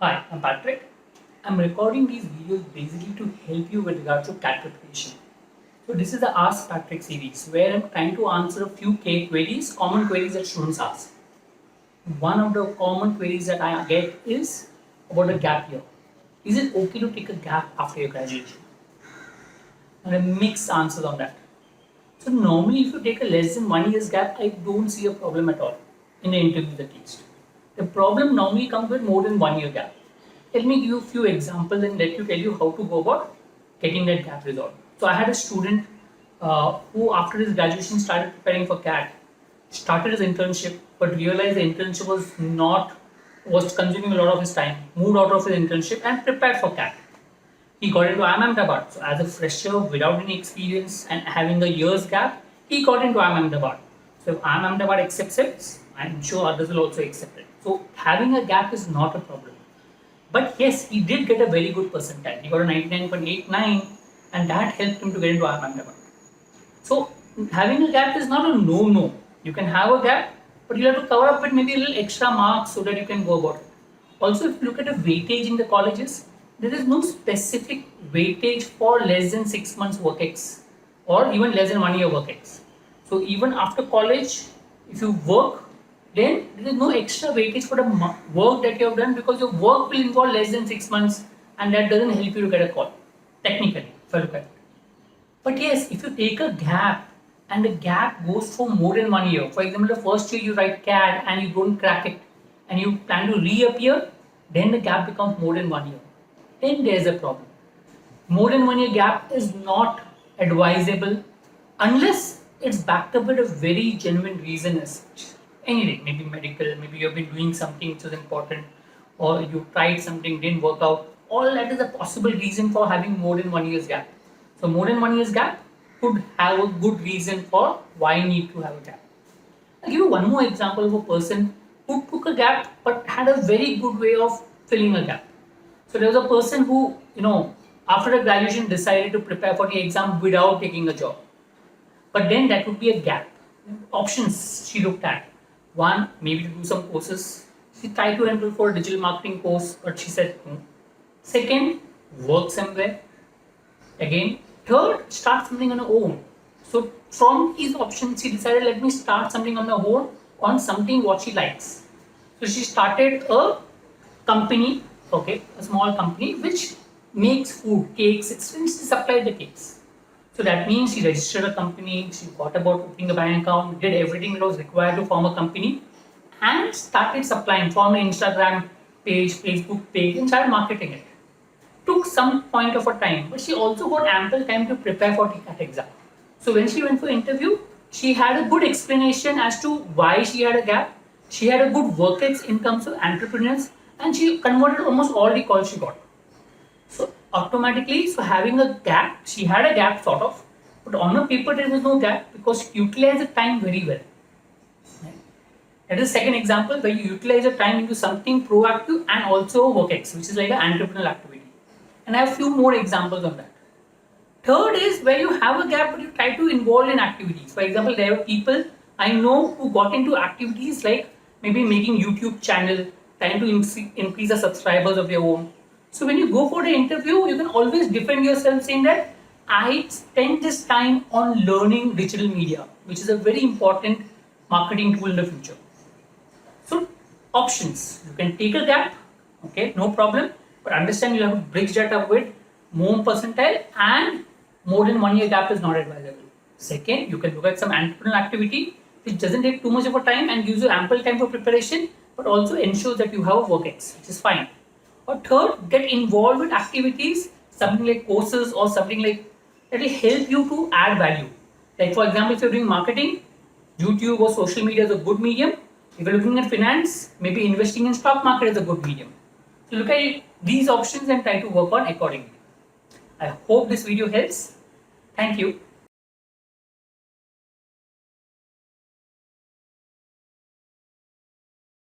Hi, I'm Patrick. I'm recording these videos basically to help you with regards to CAT preparation. So this is the Ask Patrick series where I'm trying to answer a few queries, common queries that students ask. One of the common queries that I get is about a gap year. Is it okay to take a gap after your graduation? And a mixed answers on that. So normally if you take a less than 1 year's gap, I don't see a problem at all in the interviews at least. The problem normally comes with more than 1 year gap. Let me give you a few examples and let you tell you how to go about getting that gap resolved. So I had a student who after his graduation started preparing for CAT, started his internship, but realized the internship was consuming a lot of his time, moved out of his internship and prepared for CAT. He got into IIM Ahmedabad. So as a fresher without any experience and having a year's gap, he got into IIM Ahmedabad. So if IIM Ahmedabad accepts it, I'm sure others will also accept it. So having a gap is not a problem. But yes, he did get a very good percentile. He got a 99.89 and that helped him to get into IIM Ahmedabad. So having a gap is not a no-no. You can have a gap, but you have to cover up with maybe a little extra marks so that you can go about it. Also, if you look at the weightage in the colleges, there is no specific weightage for less than 6 months work ex or even less than 1 year work ex. So even after college, if you work, then there is no extra weightage for the work that you have done because your work will involve less than 6 months and that doesn't help you to get a call, technically, if I look at it. But yes, if you take a gap and the gap goes for more than 1 year, for example, the first year you write CAD and you don't crack it and you plan to reappear, then the gap becomes more than 1 year. Then there's a problem. More than 1 year gap is not advisable unless it's backed up with a very genuine reason as such. Anything, maybe medical, maybe you've been doing something which is important, or you tried something, didn't work out. All that is a possible reason for having more than 1 year's gap. So more than 1 year's gap could have a good reason for why you need to have a gap. I'll give you one more example of a person who took a gap but had a very good way of filling a gap. So there was a person who, after the graduation decided to prepare for the exam without taking a job. But then that would be a gap. Options she looked at. One, maybe to do some courses. She tried to enroll for a digital marketing course, but she said no. Second, work somewhere. Again, third, start something on her own. So from these options, she decided, let me start something on my own on something what she likes. So she started a company, a small company which makes food, cakes, etc. She supplied the cakes. So that means she registered a company, she got about opening a bank account, did everything that was required to form a company and started supplying, formed an Instagram page, Facebook page and started marketing it. Took some point of a time, but she also got ample time to prepare for the CAT exam. So when she went for interview, she had a good explanation as to why she had a gap. She had a good work ethic in terms of entrepreneurs and she converted almost all the calls she got. So automatically, so having a gap, she had a gap sort of, but on her paper there was no gap because she utilized the time very well. That is the second example where you utilize the time into something proactive and also work ethic, which is like an entrepreneurial activity. And I have a few more examples of that. Third is where you have a gap but you try to involve in activities. For example, there are people I know who got into activities like maybe making YouTube channel, trying to increase the subscribers of their own. So when you go for the interview, you can always defend yourself saying that I spent this time on learning digital media, which is a very important marketing tool in the future. So options, you can take a gap, no problem, but understand you have to bridge that up with more percentile and more than 1 year gap is not advisable. Second, you can look at some entrepreneurial activity which doesn't take too much of a time and gives you ample time for preparation, but also ensures that you have a work ex, which is fine. Or third, get involved with activities, something like courses or something like that will help you to add value. Like for example, if you're doing marketing, YouTube or social media is a good medium. If you're looking at finance, maybe investing in stock market is a good medium. So look at these options and try to work on accordingly. I hope this video helps. Thank you.